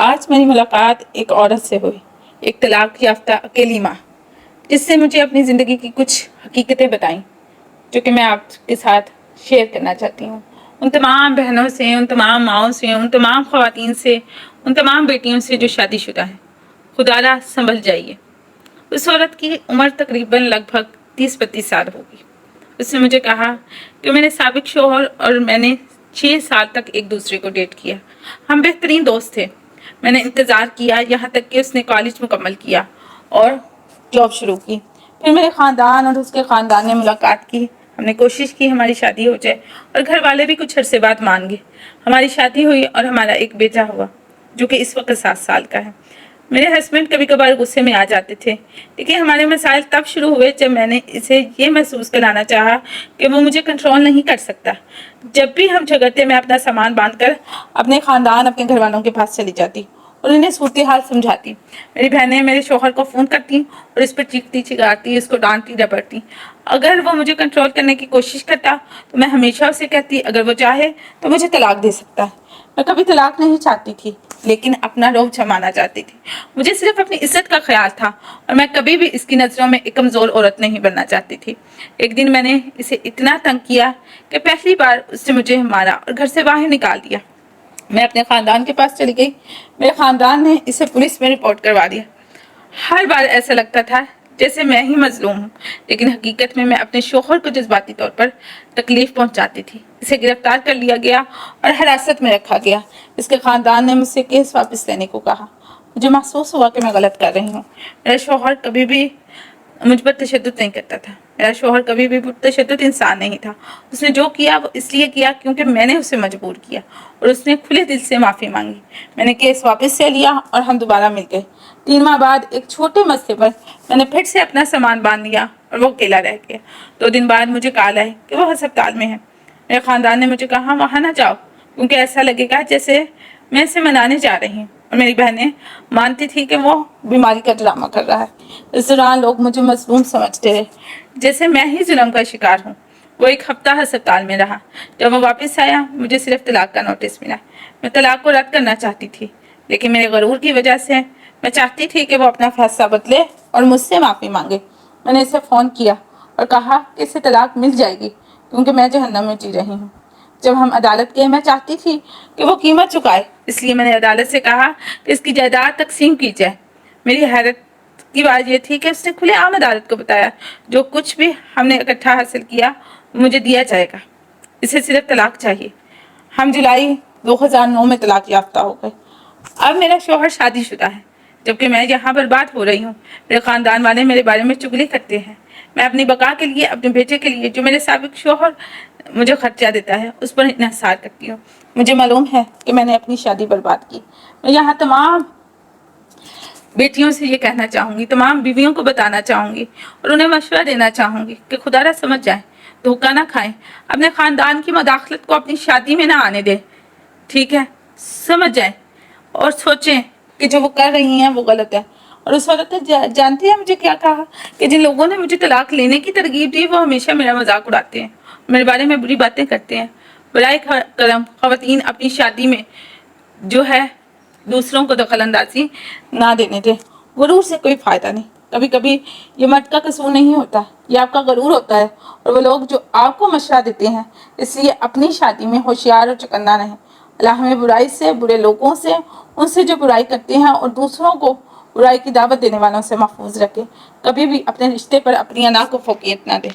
आज मेरी मुलाकात एक औरत से हुई, एक तलाक याफ्ता अकेली माँ, जिससे मुझे अपनी ज़िंदगी की कुछ हकीकतें बताईं जो कि मैं आपके साथ शेयर करना चाहती हूँ। उन तमाम बहनों से, उन तमाम माँओं से, उन तमाम ख़वातीन से, उन तमाम बेटियों से जो शादीशुदा हैं, खुदारा संभल जाइए। उस औरत की उम्र तकरीबन लगभग 30-32 साल होगी। उसने मुझे कहा कि मेरे साबिक शौहर और मैंने 6 साल तक एक दूसरे को डेट किया। हम बेहतरीन दोस्त थे। मैंने इंतज़ार किया यहाँ तक कि उसने कॉलेज मुकम्मल किया और जॉब शुरू की। फिर मेरे ख़ानदान और उसके ख़ानदान ने मुलाकात की। हमने कोशिश की हमारी शादी हो जाए और घर वाले भी कुछ अरसे बाद मान गए। हमारी शादी हुई और हमारा एक बेटा हुआ जो कि इस वक्त 7 साल का है। मेरे हस्बैंड कभी कभार गुस्से में आ जाते थे, लेकिन हमारे मसाइल तब शुरू हुए जब मैंने इसे ये महसूस कराना चाहा कि वो मुझे कंट्रोल नहीं कर सकता। जब भी हम झगड़ते मैं अपना सामान बांधकर अपने ख़ानदान, अपने घर वालों के पास चली जाती और इन्हें सूरत हाल समझाती। मेरी बहनें मेरे शौहर को फ़ोन करती और इस पर चीखती चिल्लाती, इसको डांटती डपटती। अगर वो मुझे कंट्रोल करने की कोशिश करता तो मैं हमेशा उसे कहती अगर वो चाहे तो मुझे तलाक दे सकता है। मैं कभी तलाक नहीं चाहती थी, लेकिन अपना रौब जमाना चाहती थी। मुझे सिर्फ अपनी इज्जत का ख्याल था और मैं कभी भी इसकी नज़रों में एक कमज़ोर औरत नहीं बनना चाहती थी। एक दिन मैंने इसे इतना तंग किया कि पहली बार उसने मुझे मारा और घर से बाहर निकाल दिया। मैं अपने ख़ानदान के पास चली गई। मेरे ख़ानदान ने इसे पुलिस में रिपोर्ट करवा दिया। हर बार ऐसा लगता था जैसे मैं ही मजलूम हूँ, लेकिन हकीकत में मैं अपने शौहर को जज्बाती तौर पर तकलीफ पहुँचाती थी। इसे गिरफ्तार कर लिया गया और हिरासत में रखा गया। इसके ख़ानदान ने मुझसे केस वापस लेने को कहा। मुझे महसूस हुआ कि मैं गलत कर रही हूँ। मेरा शौहर कभी भी मुझ पर तशद्दुद नहीं करता था। मेरा शौहर कभी भी तशद्दुद इंसान नहीं था। उसने जो किया वो इसलिए किया क्योंकि मैंने उसे मजबूर किया और उसने खुले दिल से माफ़ी मांगी। मैंने केस वापस ले लिया और हम दोबारा मिल गए। 3 माह बाद एक छोटे मसले पर मैंने फिर से अपना सामान बांध लिया और वो अकेला रह गया। 2 दिन बाद मुझे कॉल आई कि वो अस्पताल में है। मेरे ख़ानदान ने मुझे कहा वहाँ ना जाओ क्योंकि ऐसा लगेगा जैसे मैं इसे मनाने जा रही हूँ। और मेरी बहनें मानती थी कि वो बीमारी का ड्रामा कर रहा है। इस दौरान लोग मुझे मजलूम समझते रहे, जैसे मैं ही जुल्म का शिकार हूँ। वो 1 हफ्ता अस्पताल में रहा। जब वो वापस आया मुझे सिर्फ तलाक का नोटिस मिला। मैं तलाक को रद्द करना चाहती थी, लेकिन मेरे गरूर की वजह से मैं चाहती थी कि वो अपना फैसला बदले और मुझसे माफ़ी मांगे। मैंने इसे फ़ोन किया और कहा कि इसे तलाक मिल जाएगी क्योंकि मैं जहन्नम में जी रही हूँ। जब हम अदालत गए मैं चाहती थी कि वो कीमत चुकाए, इसलिए मैंने अदालत से कहा कि इसकी जायदाद तकसीम की जाए। मेरी हैरत की बात यह थी कि उसने खुलेआम अदालत को बताया जो कुछ भी हमने इकट्ठा हासिल किया मुझे दिया जाएगा, इसे सिर्फ तलाक चाहिए। हम जुलाई 2009 में तलाक याफ्ता हो गए। अब मेरा शौहर शादीशुदा है, जबकि मैं यहाँ बर्बाद हो रही हूँ। मेरे ख़ानदान वाले मेरे बारे में चुगली करते हैं। मैं अपनी बका के लिए, अपने बेटे के लिए जो मेरे साबिक शौहर मुझे खर्चा देता है उस पर इन्हिसार करती हूँ। मुझे मालूम है कि मैंने अपनी शादी बर्बाद की। मैं यहाँ तमाम बेटियों से ये कहना चाहूँगी, तमाम बीवियों को बताना चाहूँगी और उन्हें मशवरा देना चाहूँगी कि खुदारा समझ जाएं, धोखा ना खाएं, अपने ख़ानदान की मदाखलत को अपनी शादी में ना आने दें। ठीक है, समझ जाएं और सोचें कि जो वो कर रही हैं वो गलत है। और उस औरत ने जानती है मुझे क्या कहा कि जिन लोगों ने मुझे तलाक लेने की तरगीब दी वो हमेशा मेरा मजाक उड़ाते हैं, मेरे बारे में बुरी बातें करते हैं। बराए करम ख़वातीन अपनी शादी में जो है दूसरों को दखल अंदाजी ना देने दें। गुरूर से कोई फ़ायदा नहीं। कभी कभी ये मर्द का कसूर नहीं होता, ये आपका गरूर होता है। और वो लोग जो आपको मशवरा देते हैं, इसलिए अपनी शादी में होशियार और चौकन्ना रहें। अल्लाह हमें बुराई से, बुरे लोगों से, उनसे जो बुराई करते हैं और दूसरों को बुराई की दावत देने वालों से महफूज रखे। कभी भी अपने रिश्ते पर अपनी अना को फौकियत ना दे।